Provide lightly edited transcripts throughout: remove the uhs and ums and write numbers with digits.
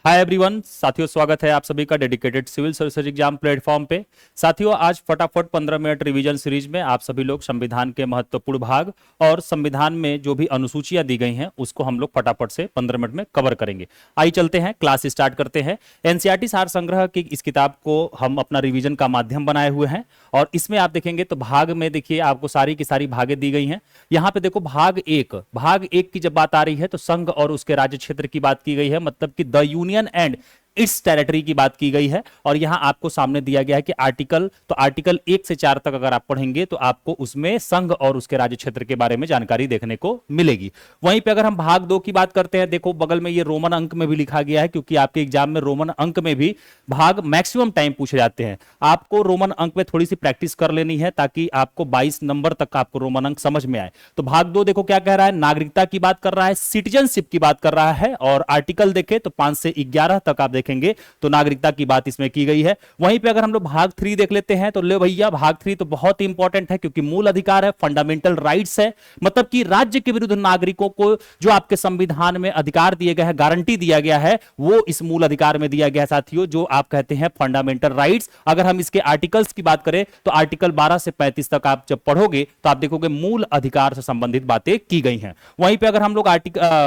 Hi everyone साथियों, स्वागत है आप सभी का dedicated civil services exam platform पे। साथियों, आज फटाफट 15 मिनट रिवीजन सीरीज में आप सभी लोग संविधान के महत्वपूर्ण भाग और संविधान में जो भी अनुसूचियां दी गई हैं उसको हम लोग फटाफट से 15 मिनट में कवर करेंगे। आइए चलते हैं, क्लास स्टार्ट करते हैं। एनसीईआरटी सार संग्रह की इस किताब को हम अपना रिवीजन का माध्यम बनाए हुए हैं और इसमें आप देखेंगे तो भाग में देखिए आपको सारी की सारी भागें दी गई हैं। यहाँ पे देखो भाग एक की जब बात आ रही है तो संघ और उसके राज्य क्षेत्र की बात की गई है, मतलब कि the union and it's territory की बात की गई है। और यहां आपको सामने दिया गया है कि आर्टिकल 1 से 4 तक अगर आप पढ़ेंगे तो आपको उसमें संघ और उसके राज्य क्षेत्र के बारे में जानकारी देखने को मिलेगी। वहीं पे अगर हम भाग 2 की बात करते हैं, देखो बगल में ये रोमन अंक में भी लिखा गया है, क्योंकि आपके एग्जाम में रोमन अंक में भी भाग मैक्सिमम टाइम पूछे जाते हैं। आपको रोमन अंक में थोड़ी सी प्रैक्टिस कर लेनी है ताकि आपको 22 नंबर तक आपको रोमन अंक समझ में आए। तो भाग 2 देखो क्या कह रहा है, नागरिकता की बात कर रहा है, सिटीजनशिप की बात कर रहा है और आर्टिकल देखे तो 5 से 11 तक आप देखेंगे तो नागरिकता की बात इसमें की गई है। वहीं पे अगर हम लोग भाग 3 देख लेते हैं तो ले भैया, भाग 3 तो बहुत ही इंपॉर्टेंट है क्योंकि मूल अधिकार है, फंडामेंटल राइट्स है, मतलब कि राज्य के विरुद्ध नागरिकों को जो आपके संविधान में अधिकार दिए गए हैं, गारंटी दिया गया है, वो इस मूल अधिकार में दिया गया है साथियों, जो आप कहते हैं फंडामेंटल राइट्स। अगर हम इसके आर्टिकल्स की बात करें तो आर्टिकल 12 से 35 तक आप जब पढ़ोगे तो आप देखोगे मूल अधिकार से संबंधित बातें की गई हैं। वहीं पे अगर हम लोग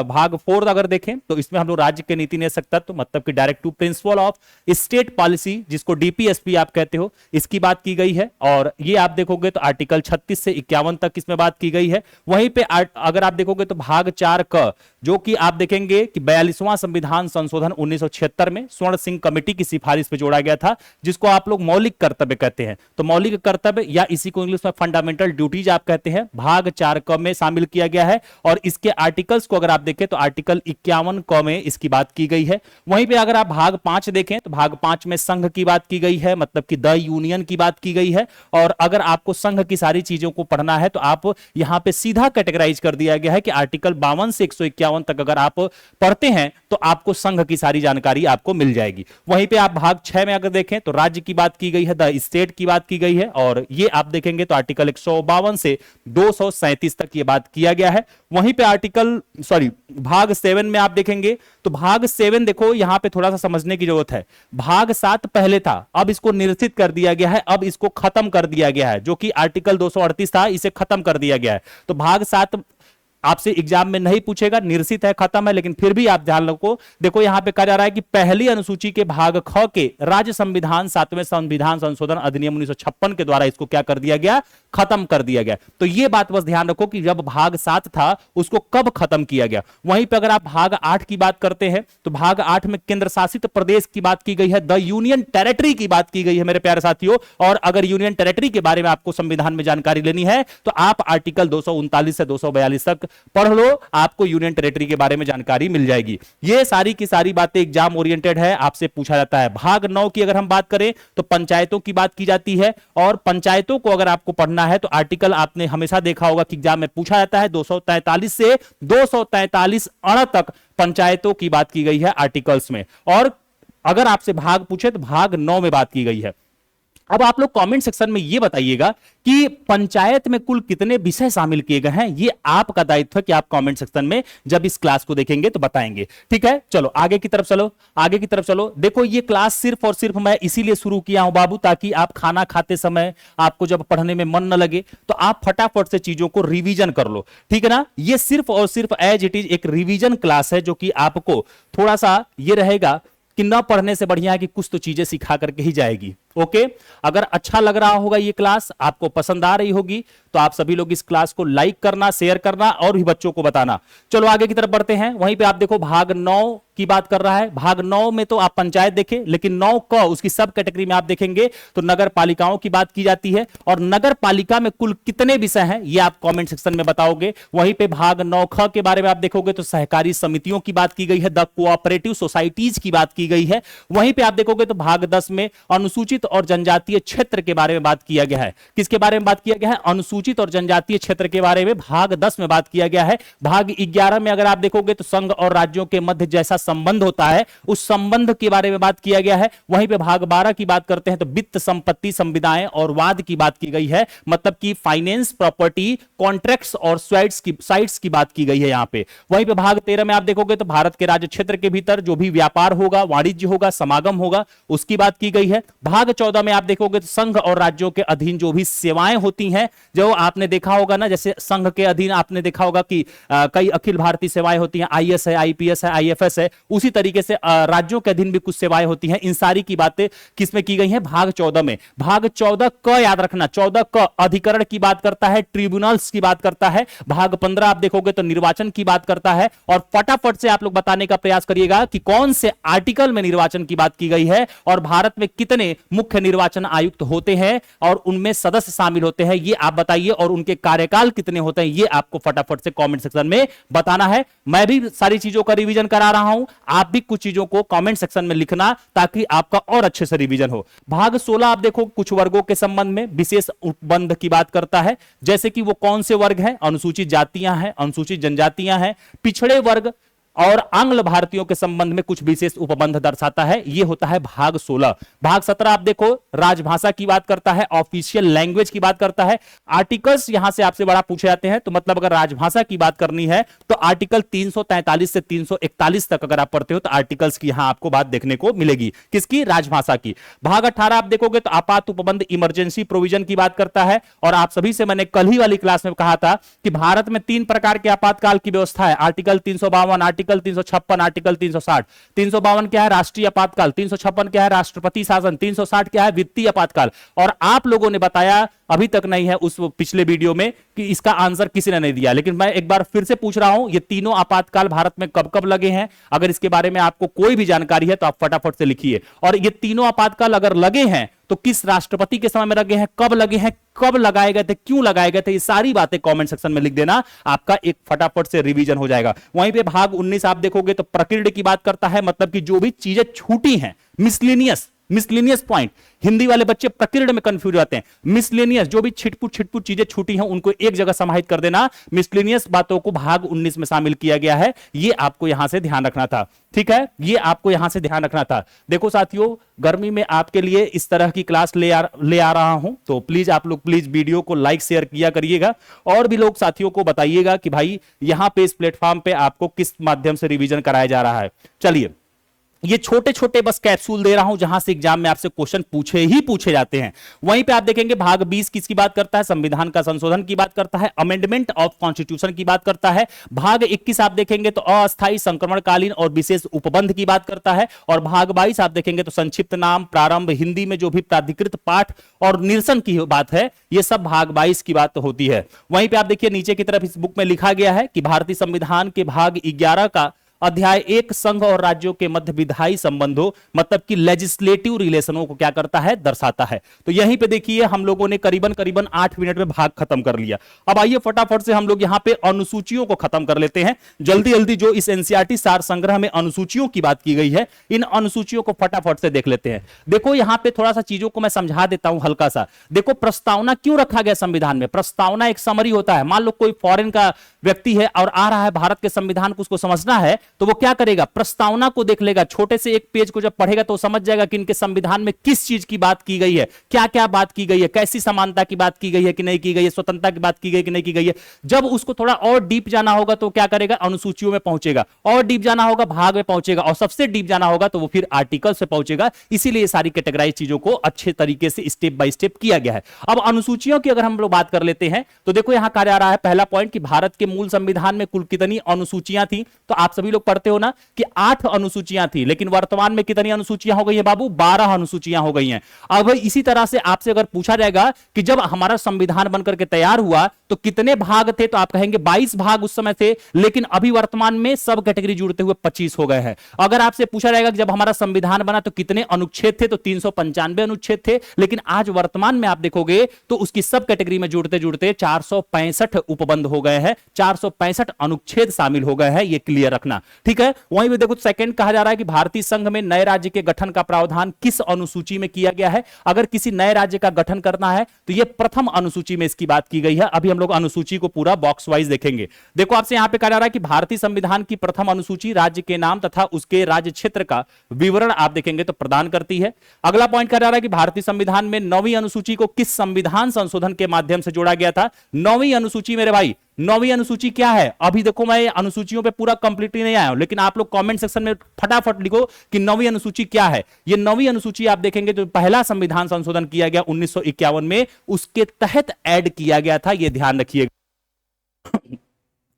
भाग 4 अगर देखें तो इसमें हम लोग राज्य के नीति निदेशक तत्व, मतलब कि directive principle of state policy, जिसको डीपीएसपी आप कहते हो, इसकी बात की गई है। और ये आप देखोगे तो आर्टिकल 36 से 51 तक इसमें बात की गई है। वहीं पे अगर आप देखोगे तो भाग 4 क, जो कि आप देखेंगे कि 42वां संविधान संशोधन 1976 में स्वर्ण सिंह कमेटी की सिफारिश पे जोड़ा गया था, जिसको आप लोग मौलिक कर्तव्य कहते हैं। तो मौलिक कर्तव्य या इसी को इंग्लिश में फंडामेंटल ड्यूटीज आप कहते हैं, भाग 4 क में शामिल किया गया है। और इसके आर्टिकल्स को अगर आप देखें तो आर्टिकल 51 क में इसकी बात की गई है। वहीं पे अगर आप भाग 5 देखें तो भाग 5 में संघ की बात की गई है, मतलब कि द यूनियन की बात की गई है। और अगर आपको संघ की सारी चीजों को पढ़ना है तो आप यहां पे सीधा कैटेगराइज कर दिया गया है कि आर्टिकल 52 से 151 तक अगर आप पढ़ते हैं तो आपको संघ की सारी जानकारी आपको मिल जाएगी। वहीं पे आप भाग 6 में अगर देखें तो राज्य की बात की गई है, द स्टेट की बात की गई है, और ये आप देखेंगे तो आर्टिकल 152 से 237 तक ये बात किया गया है। वहीं पे भाग 7 में आप देखेंगे तो भाग 7 देखो यहां पे थोड़ा सा समझने की जरूरत है। भाग 7 पहले था, अब इसको निरसित कर दिया गया है, अब इसको खत्म कर दिया गया है, जो कि आर्टिकल 238 था, इसे खत्म कर दिया गया है। तो भाग 7 आपसे एग्जाम में नहीं पूछेगा, निरसित है, खत्म है, लेकिन फिर भी आप ध्यान रखो। देखो यहां पे कहा जा रहा है कि पहली अनुसूची के भाग ख के राज्य संविधान 7वें संविधान संशोधन अधिनियम 1956 के द्वारा इसको क्या कर दिया गया, खत्म कर दिया गया। तो ये बात बस ध्यान रखो कि जब भाग 7 था उसको कब खत्म किया गया। वहीं पर अगर आप भाग 8 की बात करते हैं तो भाग 8 में केंद्र शासित प्रदेश की बात की गई है, द यूनियन टेरिटरी की बात की गई है मेरे प्यारे साथियों। और अगर यूनियन टेरिटरी के बारे में आपको संविधान में जानकारी लेनी है तो आप आर्टिकल 239 से 242 तक पढ़ लो, आपको यूनियन टेरिटरी के बारे में जानकारी मिल जाएगी। ये सारी की सारी बातें एग्जाम ओरिएंटेड है, आपसे पूछा जाता है। भाग 9 की अगर हम बात करें तो पंचायतों की बात की जाती है, और पंचायतों को अगर आपको पढ़ना है तो आर्टिकल आपने हमेशा देखा होगा कि एग्जाम में पूछा जाता है 243 से 243 अण तक पंचायतों की बात की गई है आर्टिकल्स में। और अगर आपसे भाग पूछे तो भाग 9 में बात की गई है। अब आप लोग कमेंट सेक्शन में ये बताइएगा कि पंचायत में कुल कितने विषय शामिल किए गए हैं। ये आपका दायित्व है कि आप कमेंट सेक्शन में जब इस क्लास को देखेंगे तो बताएंगे, ठीक है। चलो आगे की तरफ चलो, आगे की तरफ चलो। देखो ये क्लास सिर्फ और सिर्फ मैं इसीलिए शुरू किया हूं बाबू, ताकि आप खाना खाते समय आपको जब पढ़ने में मन न लगे तो आप फटाफट से चीजों को रिवीजन कर लो, ठीक है ना। ये सिर्फ और सिर्फ एज इट इज एक रिवीजन क्लास है, जो कि आपको थोड़ा सा ये रहेगा कि न पढ़ने से बढ़िया है कि कुछ तो चीजें सिखा करके ही जाएगी। ओके, अगर अच्छा लग रहा होगा ये क्लास, आपको पसंद आ रही होगी, तो आप सभी लोग इस क्लास को लाइक करना, शेयर करना और भी बच्चों को बताना। चलो आगे की तरफ बढ़ते हैं। वहीं पे आप देखो भाग 9 की बात कर रहा है। भाग 9 में तो आप पंचायत देखें, लेकिन 9 क उसकी सब कैटेगरी में आप देखेंगे तो नगर पालिकाओं की बात की जाती है। और नगर पालिका में कुल कितने विषय हैं ये आप कमेंट सेक्शन में बताओगे। वहीं पे भाग 9 ख के बारे में आप देखोगे तो सहकारी समितियों की बात की गई है, द कोऑपरेटिव सोसाइटीज की बात की गई है। वहीं पे आप देखोगे तो भाग 10 में अनुसूचित अनुसूचित और जनजातीय क्षेत्र के बारे में बात किया गया है। किसके बारे में बात किया गया है? अनुसूचित और जनजातीय क्षेत्र के बारे में भाग 10 में बात किया गया है। भाग 11 में अगर आप देखोगे तो संघ और राज्यों के मध्य जैसा संबंध होता है उस संबंध के बारे में बात किया गया है। वहीं पे भाग 12 की बात करते हैं तो वित्त, संपत्ति, संविदाएं और वाद की बात की गई है, मतलब कि फाइनेंस, प्रॉपर्टी, कॉन्ट्रैक्ट्स और साइट्स की बात की गई है यहां पे। वहीं पे भाग 13 में आप देखोगे तो भारत के राज्य क्षेत्र के भीतर जो भी व्यापार होगा, वाणिज्य होगा, समागम होगा, उसकी बात की गई है। भाग 14 में आप देखोगे तो संघ और राज्यों के अधीन जो भी सेवाएं होती हैं, जो आपने देखा होगा ना, जैसे संघ के अधीन आपने देखा होगा कि कई अखिल भारतीय सेवाएं होती हैं, आईएएस है, आईपीएस है, आईएफएस है, उसी तरीके से राज्यों के अधीन भी कुछ सेवाएं होती हैं। इन सारी की बातें किसमें की गई हैं? भाग 14 में। भाग 14 क याद रखना, 14 क अधिकरण की बात करता है, ट्रिब्यूनल्स की बात करता है। भाग 15 आप देखोगे तो निर्वाचन की बात करता है। और फटाफट से आप लोग बताने का प्रयास करिएगा कि कौन से आर्टिकल में निर्वाचन की बात की गई है और भारत में कितने मुख्य निर्वाचन आयुक्त होते हैं और उनमें सदस्य शामिल होते हैं, ये आप बताइए, और उनके कार्यकाल कितने होते हैं ये आपको फटाफट से कमेंट सेक्शन में बताना है। मैं भी सारी चीजों का रिवीजन करा रहा हूं, आप भी कुछ चीजों को कमेंट सेक्शन में लिखना ताकि आपका और अच्छे से रिवीजन हो। भाग 16 आप देखो कुछ वर्गों के संबंध में विशेष उपबंध की बात करता है, जैसे कि वो कौन से वर्ग हैं? अनुसूचित जातियां हैं, अनुसूचित जनजातियां हैं, पिछड़े वर्ग और आंग्ल भारतीयों के संबंध में कुछ विशेष उपबंध दर्शाता है, यह होता है भाग 16। भाग 17 आप देखो राजभाषा की बात करता है, ऑफिशियल लैंग्वेज की बात करता है। आर्टिकल्स यहां से आपसे बड़ा पूछे जाते हैं, तो मतलब अगर राजभाषा की बात करनी है तो आर्टिकल 343 से 341 तक अगर आप पढ़ते हो तो आर्टिकल्स की यहां आपको बात देखने को मिलेगी, किसकी? राजभाषा की। भाग 18 आप देखोगे तो आपात उपबंध, इमरजेंसी प्रोविजन की बात करता है। और आप सभी से मैंने कल ही वाली क्लास में कहा था कि भारत में 3 प्रकार के आपातकाल की व्यवस्था है, आर्टिकल 352, आर्टिकल 356, आर्टिकल 360। 352 क्या है? राष्ट्रीय आपातकाल। 356 क्या है? राष्ट्रपति शासन। 360 क्या है? वित्तीय आपातकाल। और आप लोगों ने बताया अभी तक नहीं है उस पिछले वीडियो में कि इसका आंसर किसी ने नहीं दिया, लेकिन मैं एक बार फिर से पूछ रहा हूं, ये तीनों आपातकाल भारत में कब कब लगे हैं? अगर इसके बारे में आपको कोई भी जानकारी है तो आप फटाफट से लिखिए। और ये तीनों आपातकाल अगर लगे हैं तो किस राष्ट्रपति के समय में लगे हैं, कब लगे हैं, कब लगाए गए थे, क्यों लगाए गए थे, ये सारी बातें कमेंट सेक्शन में लिख देना, आपका एक फटाफट से रिवीजन हो जाएगा। वहीं पे भाग 19 आप देखोगे तो प्रकीर्ण की बात करता है, मतलब कि जो भी चीजें छूटी हैं, मिसलेनियस पॉइंट। हिंदी वाले बच्चे प्रकीर्ण में कंफ्यूज रहते हैं। मिसलेनियस जो भी छिटपुट चीजें छूटी हैं उनको एक जगह समाहित कर देना। मिसलेनियस बातों को भाग 19 में शामिल किया गया है, ये आपको यहां से ध्यान रखना था, ठीक है, ये आपको यहां से ध्यान रखना था। देखो साथियों, गर्मी में आपके लिए इस तरह की क्लास ले आ रहा हूं, तो प्लीज आप लोग प्लीज वीडियो को लाइक शेयर किया करिएगा और भी लोग साथियों को बताइएगा कि भाई यहां पे इस प्लेटफॉर्म पे आपको किस माध्यम से रिवीजन कराया जा रहा है। चलिए, ये छोटे छोटे बस कैप्सूल दे रहा हूं जहां से एग्जाम में आपसे क्वेश्चन पूछे जाते हैं। वहीं पे आप देखेंगे भाग 20 किसकी बात करता है? संविधान का संशोधन की बात करता है, अमेंडमेंट ऑफ कॉन्स्टिट्यूशन की बात करता है। भाग 21 आप देखेंगे तो अस्थायी, संक्रमणकालीन और विशेष उपबंध की बात करता है। और भाग 22 आप देखेंगे तो संक्षिप्त नाम, प्रारंभ, हिंदी में जो भी प्राधिकृत पाठ और निरसन की बात है, ये सब भाग 22 की बात होती है। वहीं पे आप देखिए नीचे की तरफ इस बुक में लिखा गया है कि भारतीय संविधान के भाग 11 का अध्याय 1 संघ और राज्यों के मध्य विधायी संबंधों, मतलब कि लेजिस्लेटिव रिलेशनों को क्या करता है? दर्शाता है। तो यहीं पे देखिए हम लोगों ने करीबन 8 मिनट में भाग खत्म कर लिया। अब आइए फटाफट से हम लोग यहां पे अनुसूचियों को खत्म कर लेते हैं जल्दी जो इस एनसीईआरटी सार संग्रह में अनुसूचियों की बात की गई है, इन अनुसूचियों को फटाफट से देख लेते हैं। देखो यहां पे थोड़ा सा चीजों को मैं समझा देता हूं हल्का सा। देखो प्रस्तावना क्यों रखा गया संविधान में? प्रस्तावना एक समरी होता है। मान लो कोई फॉरेन का व्यक्ति है और आ रहा है भारत के संविधान को उसको समझना है, तो वो क्या करेगा? प्रस्तावना को देख लेगा। छोटे से एक पेज को जब पढ़ेगा तो समझ जाएगा कि इनके संविधान में किस चीज की बात की गई है, क्या क्या बात की गई है, कैसी समानता की बात की गई है कि नहीं की गई है, स्वतंत्रता की बात की गई कि नहीं की गई है। जब उसको थोड़ा और डीप जाना होगा तो क्या करेगा? अनुसूचियों में पहुंचेगा। और डीप जाना होगा भाग में पहुंचेगा, और सबसे डीप जाना होगा तो वो फिर आर्टिकल से पहुंचेगा। इसीलिए सारी कैटेगराइज चीजों को अच्छे तरीके से स्टेप बाय स्टेप किया गया है। अब अनुसूचियों की अगर हम लोग बात कर लेते हैं तो देखो यहां कहा जा रहा है पहला पॉइंट कि भारत के मूल संविधान में कुल कितनी अनुसूचियां थी? तो आप सभी लोग पढ़ते हो ना कि 8 अनुसूचियां थी, लेकिन वर्तमान में कितनी अनुसूचियां हो गई है बाबू? 12 अनुसूचियां हो गई हैं। अब इसी तरह से आपसे अगर पूछा जाएगा कि जब हमारा संविधान बनकर के तैयार हुआ तो कितने भाग थे, तो आप कहेंगे 22 भाग उस समय थे, लेकिन अभी वर्तमान में सब कैटेगरी जुड़ते हुए 25 हो गए हैं। अगर आपसे पूछा जाएगा कि जब हमारा संविधान बना तो कितने अनुच्छेद थे, तो 395 अनुच्छेद थे, लेकिन आज वर्तमान में आप देखोगे तो उसकी सब कैटेगरी में जुड़ते जुड़ते 465 उपबंध हो गए हैं, 465 अनुच्छेद शामिल हो गए हैं। ये क्लियर रखना। ठीक है। वहीं पे देखो सेकंड कहा जा रहा है कि भारतीय संघ में नए राज्य के गठन का प्रावधान किस अनुसूची में किया गया है। अगर किसी नए राज्य का गठन करना है तो यह प्रथम अनुसूची में इसकी बात की गई है। अभी हम लोग अनुसूची को पूरा बॉक्स वाइज देखेंगे। देखो आपसे यहां पे कहा जा रहा है कि भारतीय संविधान की प्रथम अनुसूची राज्य के नाम तथा उसके राज्य क्षेत्र का विवरण आप देखेंगे तो प्रदान करती है। अगला पॉइंट कहा जा रहा है कि भारतीय संविधान में 9वीं अनुसूची को किस संविधान संशोधन के माध्यम से जोड़ा गया था। 9वीं अनुसूची मेरे भाई, 9वीं अनुसूची क्या है? अभी देखो मैं अनुसूचियों पे पूरा कंप्लीटली नहीं आया हूं, लेकिन आप लोग कमेंट सेक्शन में फटाफट लिखो कि 9वीं अनुसूची क्या है। ये 9वीं अनुसूची आप देखेंगे तो पहला संविधान संशोधन किया गया 1951 में, उसके तहत ऐड किया गया था, ये ध्यान रखिएगा।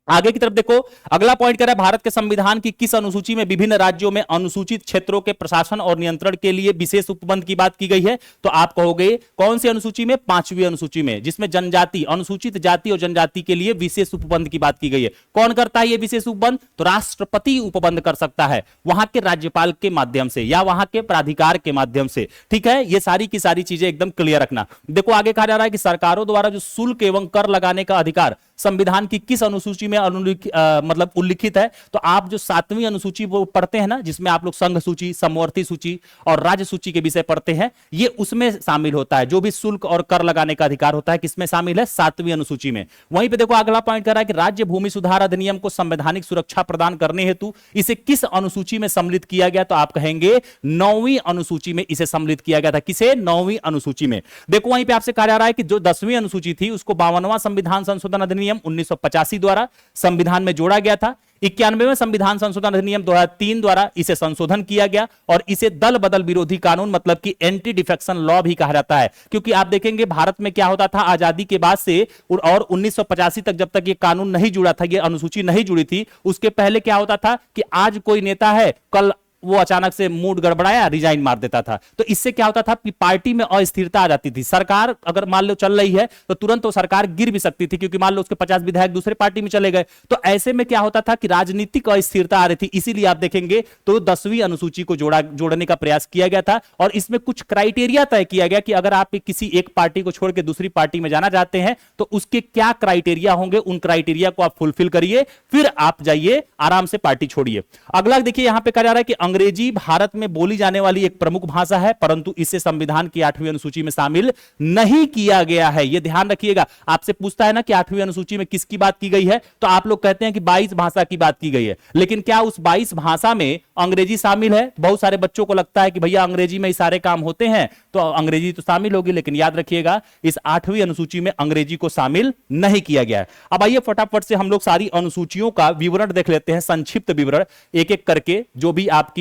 आगे की तरफ देखो, अगला पॉइंट कह रहा है भारत के संविधान की किस अनुसूची में विभिन्न राज्यों में अनुसूचित क्षेत्रों के प्रशासन और नियंत्रण के लिए विशेष उपबंध की बात की गई है। तो आप कहोगे कौन सी अनुसूची में? 5वीं अनुसूची में, जिसमें जनजाति, अनुसूचित जाति और जनजाति के लिए विशेष उपबंध की बात की गई है। कौन करता है ये विशेष उपबंध? तो राष्ट्रपति उपबंध कर सकता है, वहां के राज्यपाल के माध्यम से या वहां के प्राधिकार के माध्यम से। ठीक है, ये सारी की सारी चीजें एकदम क्लियर रखना। देखो आगे कहा जा रहा है कि सरकारों द्वारा जो शुल्क एवं कर लगाने का अधिकार संविधान की किस अनुसूची में मतलब उल्लिखित है। तो आप जो 7वीं अनुसूची वो पढ़ते हैं ना, जिसमें आप लोग संघ सूची, समवर्ती सूची और राज्य सूची के विषय पढ़ते हैं, ये उसमें शामिल होता है। जो भी शुल्क और कर लगाने का अधिकार होता है किसमें शामिल है? 7वीं अनुसूची में। वहीं पे देखो अगला पॉइंट कर रहा है कि राज्य भूमि सुधार अधिनियम को संवैधानिक सुरक्षा प्रदान करने हेतु इसे किस अनुसूची में सम्मिलित किया गया? तो आप कहेंगे 9वीं अनुसूची में इसे सम्मिलित किया गया था। किसे? 9वीं अनुसूची में। देखो वहीं पे आपसे कहा जा रहा है कि जो 10वीं अनुसूची थी उसको 52वां संविधान संशोधन अधिनियम 1985 द्वारा संविधान में जोड़ा गया था। 91वें संविधान संशोधन अधिनियम 2003 द्वारा इसे संशोधन किया गया और इसे दल बदल विरोधी कानून मतलब कि एंटी डिफेक्शन लॉ भी कहा जाता है। क्योंकि आप देखेंगे भारत में क्या होता था आजादी के बाद से और 1985 तक जब तक ये कानून नहीं जुड़ा था, ये अनुसूची नहीं जुड़ी थी, उसके पहले क्या होता था कि आज कोई नेता है, कल वो अचानक से मूड गड़बड़ाया, रिजाइन मार देता था। तो इससे क्या होता था कि पार्टी में अस्थिरता आ जाती थी। सरकार अगर मान लो चल रही है तो तुरंत वो सरकार गिर भी सकती थी, क्योंकि मान लो उसके 50 विधायक दूसरे पार्टी में चले गए। तो ऐसे में क्या होता था कि राजनीतिक अस्थिरता आ रही थी। इसीलिए आप देखेंगे तो 10वीं अनुसूची को जोड़ने का प्रयास किया गया था और इसमें कुछ क्राइटेरिया तय किया गया कि अगर आप किसी एक पार्टी को छोड़ के दूसरी पार्टी में जाना चाहते हैं तो उसके क्या क्राइटेरिया होंगे, उन क्राइटेरिया को आप फुलफिल करिए, फिर आप जाइए आराम से पार्टी छोड़िए। अगला देखिए यहां पे कहा जा रहा है कि अंग्रेजी भारत में बोली जाने वाली एक प्रमुख भाषा है, परंतु इसे संविधान की 8वीं अनुसूची में शामिल नहीं किया गया है। यह ध्यान रखिएगा। आपसे पूछता है ना कि 8वीं अनुसूची में किसकी बात की गई है, तो आप लोग कहते हैं कि 22 भाषा की बात की गई है, लेकिन क्या उस 22 भाषा में अंग्रेजी शामिल है? बहुत सारे बच्चों को लगता है कि भैया अंग्रेजी में ही सारे काम होते हैं, तो अंग्रेजी तो शामिल होगी, लेकिन याद रखिएगा इस 8वीं अनुसूची में अंग्रेजी को शामिल नहीं किया गया है। अब आइए फटाफट से हम लोग सारी अनुसूचियों का विवरण देख लेते हैं, संक्षिप्त विवरण एक एक करके, जो भी आपकी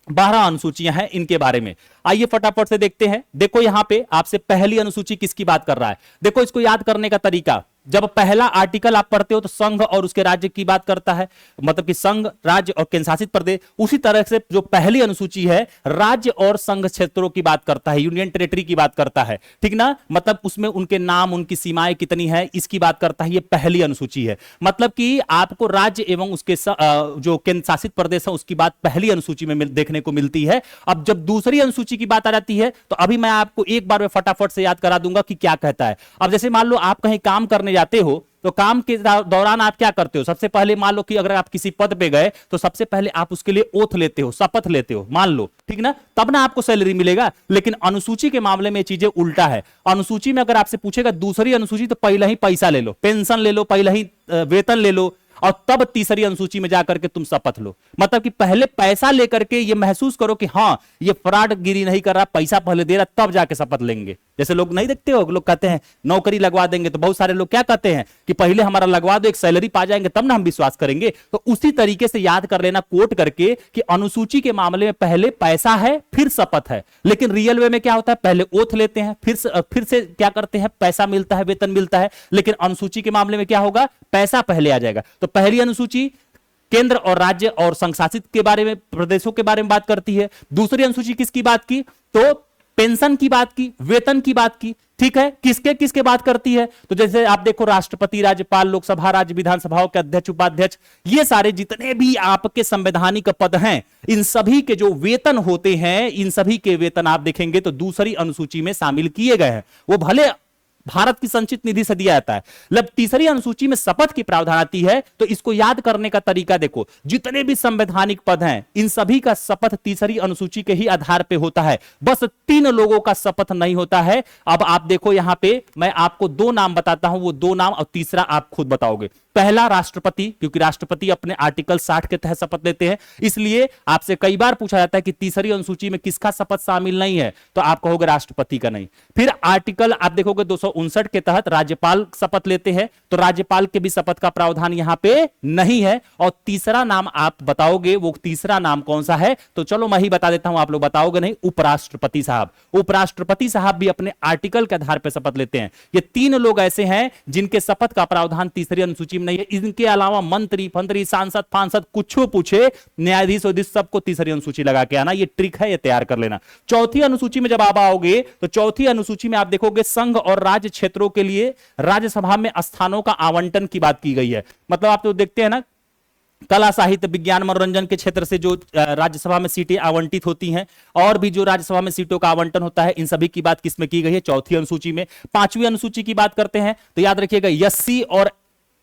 12 अनुसूचियां हैं इनके बारे में। आइए फटाफट से देखते हैं। देखो यहां पे आपसे पहली अनुसूची किसकी बात कर रहा है। देखो इसको याद करने का तरीका, जब पहला आर्टिकल आप पढ़ते हो तो संघ और उसके राज्य की बात करता है, मतलब कि संघ, राज्य और केंद्र शासित प्रदेश। उसी तरह से जो पहली अनुसूची है राज्य और संघ क्षेत्रों की बात करता है, यूनियन टेरिटरी की बात करता है, ठीक ना। मतलब उसमें उनके नाम, उनकी सीमाएं कितनी है, इसकी बात करता है। ये पहली अनुसूची है, मतलब कि आपको राज्य एवं उसके जो केंद्र शासित प्रदेश है उसकी बात पहली अनुसूची में देखने को मिलती है। अब जब दूसरी अनुसूची की बात आ जाती है तो अभी मैं आपको एक बार में फटाफट से याद करा दूंगा कि क्या कहता है। अब जैसे मान लो आप कहीं काम करने जाते हो तो काम के दौरान आप क्या करते हो? सबसे पहले मान लो कि अगर आप किसी पद पे गए तो सबसे पहले आप उसके लिए ओथ लेते हो, शपथ लेते हो, मान लो, ठीक ना, तब ना आपको सैलरी मिलेगा। लेकिन अनुसूची के मामले में ये चीजें उल्टा है। अनुसूची में अगर आपसे पूछेगा दूसरी अनुसूची तो पहले ही पैसा ले लो, पेंशन ले लो, पहले ही वेतन ले लो, और तब तीसरी अनुसूची में जाकर के तुम शपथ लो। मतलब कि पहले पैसा लेकर के ये महसूस करो कि हाँ ये फ्रॉडगिरी नहीं कर रहा, पैसा पहले दे रहा, तब जाके शपथ लेंगे। जैसे लोग नहीं देखते हो, लोग कहते हैं नौकरी लगवा देंगे, तो बहुत सारे लोग क्या कहते हैं कि पहले हमारा लगवा दो, एक सैलरी पा जाएंगे तब ना हम विश्वास करेंगे। तो उसी तरीके से याद कर लेना कोट करके कि अनुसूची के मामले में पहले पैसा है फिर शपथ है, लेकिन रियल वे में क्या होता है, पहले ओथ लेते हैं फिर से क्या करते हैं, पैसा मिलता है, वेतन मिलता है। लेकिन अनुसूची के मामले में क्या होगा, पैसा पहले आ जाएगा। तो पहली अनुसूची केंद्र और राज्य और संघ शासित के बारे में, प्रदेशों के बारे में बात करती है। दूसरी अनुसूची किसकी बात की, तो पेंशन की बात की, वेतन की बात की, ठीक है। किसके किसके बात करती है, तो जैसे आप देखो राष्ट्रपति, राज्यपाल, लोकसभा, राज्य विधानसभाओं के अध्यक्ष, उपाध्यक्ष, ये सारे जितने भी आपके संवैधानिक पद हैं, इन सभी के जो वेतन होते हैं, इन सभी के वेतन आप देखेंगे तो दूसरी अनुसूची में शामिल किए गए हैं। वो भले भारत की संचित निधि से दिया जाता है। मतलब तीसरी अनुसूची में शपथ की प्रावधान आती है, तो इसको याद करने का तरीका देखो, जितने भी संवैधानिक पद हैं इन सभी का शपथ तीसरी अनुसूची के ही आधार पे होता है। बस 3 लोगों का शपथ नहीं होता है। अब आप देखो यहां पे मैं आपको 2 नाम बताता हूं, वो 2 नाम और तीसरा आप खुद बताओगे। पहला राष्ट्रपति, क्योंकि राष्ट्रपति अपने आर्टिकल 60 के तहत शपथ लेते हैं, इसलिए आपसे कई बार पूछा जाता है कि तीसरी अनुसूची में किसका शपथ शामिल नहीं है, तो आप कहोगे राष्ट्रपति का नहीं। फिर आर्टिकल आप देखोगे 259 के तहत राज्यपाल शपथ लेते हैं, तो राज्यपाल के भी शपथ का प्रावधान यहां पे नहीं है। और तीसरा नाम आप बताओगे, वो तीसरा नाम कौन सा है, तो चलो मैं ही बता देता हूं, आप लोग बताओगे नहीं, उपराष्ट्रपति साहब। उपराष्ट्रपति साहब भी अपने आर्टिकल के आधार पर शपथ लेते हैं। ये 3 लोग ऐसे हैं जिनके शपथ का प्रावधान तीसरी अनुसूची में नहीं है। इनके अलावा मंत्री फंत्री सांसद फांसद कुछ पूछे, न्यायाधीश सबको तीसरी अनुसूची लगा के आना, ये ट्रिक है, ये तैयार कर लेना। चौथी अनुसूची में जब आप आओगे तो चौथी अनुसूची में आप देखोगे संघ और राज्य क्षेत्रों के लिए राज्यसभा में स्थानों का आवंटन की बात की गई है। मतलब आप तो देखते हैं ना, कला साहित्य विज्ञान मनोरंजन के क्षेत्र से जो राज्यसभा में सीटें आवंटित होती हैं, और भी जो राज्यसभा में सीटों का आवंटन होता है, इन सभी की बात किसमें की गई है, चौथी अनुसूची में। पांचवी अनुसूची की बात करते हैं तो याद रखिएगा एससी और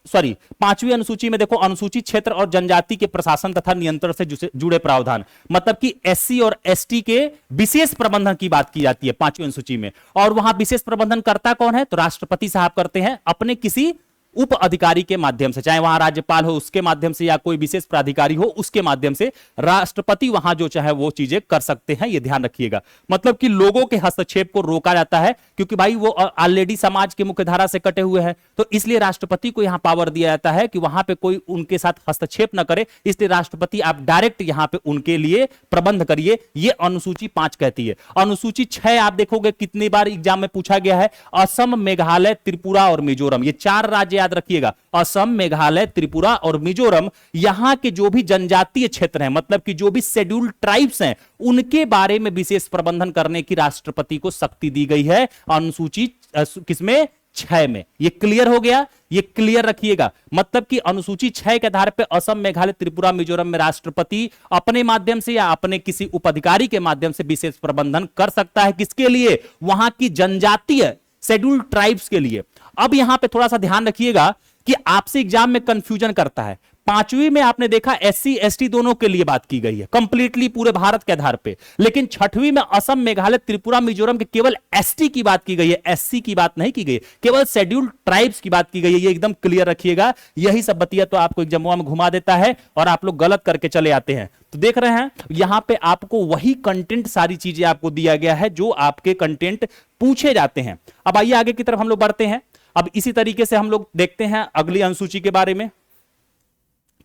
पांचवी अनुसूची में देखो अनुसूचित क्षेत्र और जनजाति के प्रशासन तथा नियंत्रण से जुड़े प्रावधान, मतलब कि एससी और एसटी के विशेष प्रबंधन की बात की जाती है पांचवी अनुसूची में। और वहां विशेष प्रबंधन करता कौन है, तो राष्ट्रपति साहब करते हैं अपने किसी उप अधिकारी के माध्यम से, चाहे वहां राज्यपाल हो उसके माध्यम से या कोई विशेष प्राधिकारी हो उसके माध्यम से, राष्ट्रपति वहां जो चाहे वो चीजें कर सकते हैं, ये ध्यान रखिएगा। मतलब कि लोगों के हस्तक्षेप को रोका जाता है, क्योंकि भाई वो ऑलरेडी समाज के मुख्य धारा से कटे हुए हैं, तो इसलिए राष्ट्रपति को यहां पावर दिया जाता है कि वहां पे कोई उनके साथ हस्तक्षेप न करे। इसलिए राष्ट्रपति आप डायरेक्ट यहां पे उनके लिए प्रबंध करिए, ये अनुसूची 5 कहती है। अनुसूची 6 आप देखोगे कितनी बार एग्जाम में पूछा गया है, असम मेघालय त्रिपुरा और मिजोरम, ये 4 राज्य याद रखिएगा, असम मेघालय त्रिपुरा और मिजोरम। यहां के जो भी जनजातीय क्षेत्र हैं, मतलब कि जो भी शेड्यूल्ड ट्राइब्स हैं, उनके बारे में विशेष प्रबंधन करने की राष्ट्रपति को शक्ति दी गई है अनुसूची किसमें, 6 में। ये क्लियर हो गया, ये क्लियर रखिएगा। मतलब कि अनुसूची 6 के आधार पर असम मेघालय त्रिपुरा मिजोरम में राष्ट्रपति अपने माध्यम से या अपने किसी उपाधिकारी के माध्यम से विशेष प्रबंधन कर सकता है, किसके लिए, वहां की जनजातीय शेड्यूल्ड ट्राइब्स के लिए। अब यहां पे थोड़ा सा ध्यान रखिएगा कि आपसे एग्जाम में कंफ्यूजन करता है। 5वीं में आपने देखा एससी एसटी दोनों के लिए बात की गई है कंप्लीटली पूरे भारत के आधार पे, लेकिन 6वीं में असम मेघालय त्रिपुरा मिजोरम के केवल एसटी की बात की गई है, एससी की बात नहीं की गई, केवल शेड्यूल्ड ट्राइब्स की बात की गई है। ये एकदम क्लियर रखिएगा। यही सब बतिया तो आपको एग्जाम में घुमा देता है और आप लोग गलत करके चले आते हैं। तो देख रहे हैं यहां पे आपको वही कंटेंट, सारी चीजें आपको दिया गया है जो आपके कंटेंट पूछे जाते हैं। अब आइए आगे की तरफ हम लोग बढ़ते हैं। अब इसी तरीके से हम लोग देखते हैं अगली अनुसूची के बारे में।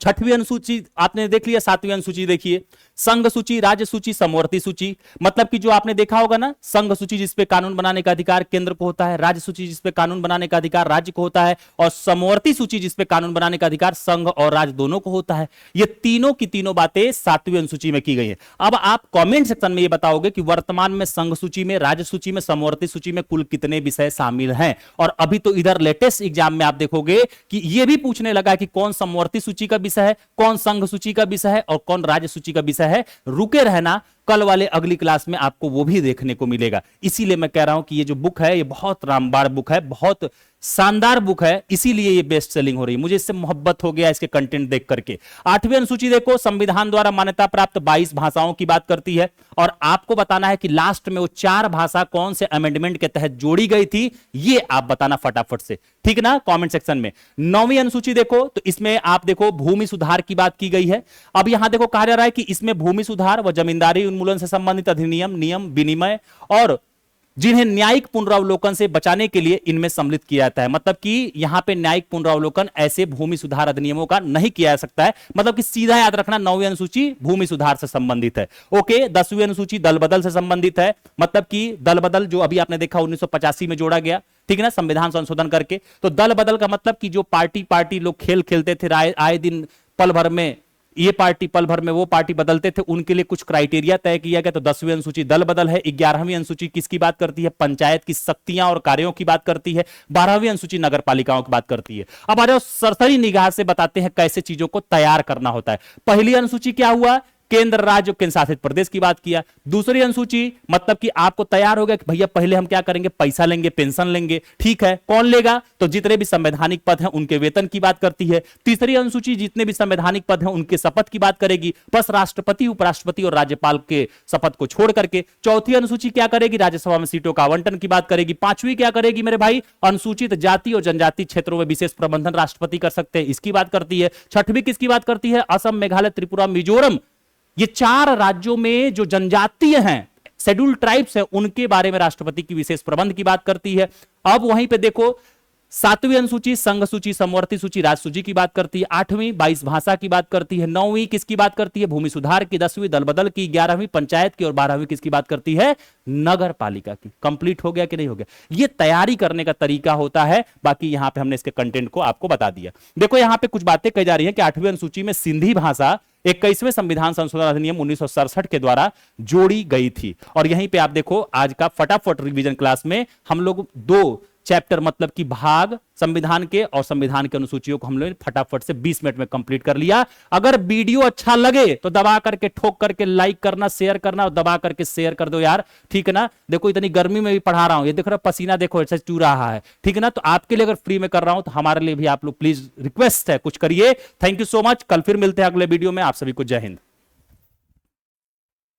6वीं अनुसूची आपने देख लिया, 7वीं अनुसूची देखिए, संघ सूची, राज्य सूची, समवर्ती सूची। मतलब कि जो आपने देखा होगा ना, संघ सूची जिसपे कानून बनाने का अधिकार केंद्र को होता है, राज्य सूची जिसपे कानून बनाने का अधिकार राज्य को होता है, और समवर्ती सूची जिसपे कानून बनाने का अधिकार संघ और राज्य दोनों को होता है। ये तीनों की तीनों बातें 7वीं अनुसूची में की गई है। अब आप कॉमेंट सेक्शन में ये बताओगे कि वर्तमान में संघ सूची में, राज्य सूची में, समवर्ती सूची में कुल कितने विषय शामिल हैं। और अभी तो इधर लेटेस्ट एग्जाम में आप देखोगे कि यह भी पूछने लगा कि कौन समवर्ती सूची का विषय है, कौन संघ सूची का विषय है और कौन राज्य सूची का विषय है। रुके रहना, कल वाले अगली क्लास में आपको वो भी देखने को मिलेगा। इसीलिए मैं कह रहा हूं कि ये जो बुक है ये बहुत रामबाण बुक है, बहुत शानदार बुक है, इसीलिए ये बेस्ट सेलिंग हो रही है। मुझे इससे मोहब्बत हो गया इसके कंटेंट देख करके। 8वीं अनुसूची देखो, संविधान द्वारा मान्यता प्राप्त 22 भाषाओं की बात करती है, और आपको बताना है कि लास्ट में वो 4 भाषा कौन से अमेंडमेंट के तहत जोड़ी गई थी, ये आप बताना फटाफट से, ठीक ना, कमेंट सेक्शन में। 9वीं अनुसूची देखो तो इसमें आप देखो भूमि सुधार की बात की गई है। अब यहां देखो कहा जा रहा है कि इसमें भूमि सुधार व जमींदारी उन्मूलन से संबंधित अधिनियम, नियम, विनिमय और जिन्हें न्यायिक पुनरावलोकन से बचाने के लिए इनमें सम्मिलित किया जाता है। मतलब कि यहां पे न्यायिक पुनरावलोकन ऐसे भूमि सुधार अधिनियमों का नहीं किया जा सकता है। मतलब कि सीधा याद रखना 9वीं अनुसूची भूमि सुधार से संबंधित है। ओके, 10वीं अनुसूची दल बदल से संबंधित है। मतलब कि दल बदल जो अभी आपने देखा 1985 में जोड़ा गया, ठीक है ना, संविधान संशोधन करके। तो दल बदल का मतलब कि जो पार्टी लोग खेल खेलते थे आए दिन, पल भर में ये पार्टी, पल भर में वो पार्टी बदलते थे, उनके लिए कुछ क्राइटेरिया तय किया गया। तो 10वीं अनुसूची दल बदल है। 11वीं अनुसूची किसकी बात करती है, पंचायत की शक्तियां और कार्यों की बात करती है। 12वीं अनुसूची नगर पालिकाओं की बात करती है। अब आ जाओ सरसरी निगाह से बताते हैं कैसे चीजों को तैयार करना होता है। पहली अनुसूची क्या हुआ केंद्र, राज्य, केंद्र शासित प्रदेश की बात किया। दूसरी अनुसूची मतलब कि आपको तैयार हो गया कि भैया पहले हम क्या करेंगे, पैसा लेंगे, पेंशन लेंगे, ठीक है, कौन लेगा, तो जितने भी संवैधानिक पद हैं उनके वेतन की बात करती है। तीसरी अनुसूची जितने भी संवैधानिक पद हैं उनके शपथ की बात करेगी, बस राष्ट्रपति, उपराष्ट्रपति और राज्यपाल के शपथ को छोड़ करके। चौथी अनुसूची क्या करेगी, राज्यसभा में सीटों का आवंटन की बात करेगी। पांचवी क्या करेगी मेरे भाई, अनुसूचित जाति और जनजाति क्षेत्रों में विशेष प्रबंधन राष्ट्रपति कर सकते हैं, इसकी बात करती है। छठवीं किसकी बात करती है, असम, मेघालय, त्रिपुरा, मिजोरम, ये 4 राज्यों में जो जनजातीय हैं, शेड्यूल ट्राइब्स हैं, उनके बारे में राष्ट्रपति की विशेष प्रबंध की बात करती है। अब वहीं पे देखो 7वीं अनुसूची संघ सूची, समवर्ती सूची, राज्य सूची की बात करती है। 8वीं 22 भाषा की बात करती है। 9वीं किसकी बात करती है, भूमि सुधार की। 10वीं दल बदल की। 11वीं पंचायत की। और 12वीं किसकी बात करती है, नगर पालिका की। कंप्लीट हो गया कि नहीं हो गया, ये तैयारी करने का तरीका होता है। बाकी यहां पे हमने इसके कंटेंट को आपको बता दिया। देखो यहां पे कुछ बातें कही जा रही है कि 8वीं अनुसूची में सिंधी भाषा 21वें संविधान संशोधन अधिनियम 1967 के द्वारा जोड़ी गई थी। और यहीं पे आप देखो आज का फटाफट रिवीजन क्लास में हम लोग 2 चैप्टर मतलब कि भाग संविधान के और संविधान के अनुसूचियों को हम लोग फटाफट से 20 मिनट में कंप्लीट कर लिया। अगर वीडियो अच्छा लगे तो दबा करके, ठोक करके लाइक करना, शेयर करना, और दबा करके शेयर कर दो यार, ठीक है ना। देखो इतनी गर्मी में भी पढ़ा रहा हूं, ये देख रहा पसीना देखो ऐसे चू रहा है, ठीक है ना। तो आपके लिए अगर फ्री में कर रहा हूं तो हमारे लिए भी आप लोग प्लीज रिक्वेस्ट है कुछ करिए। Thank you so much. कल फिर मिलते हैं अगले वीडियो में। आप सभी को जय हिंद।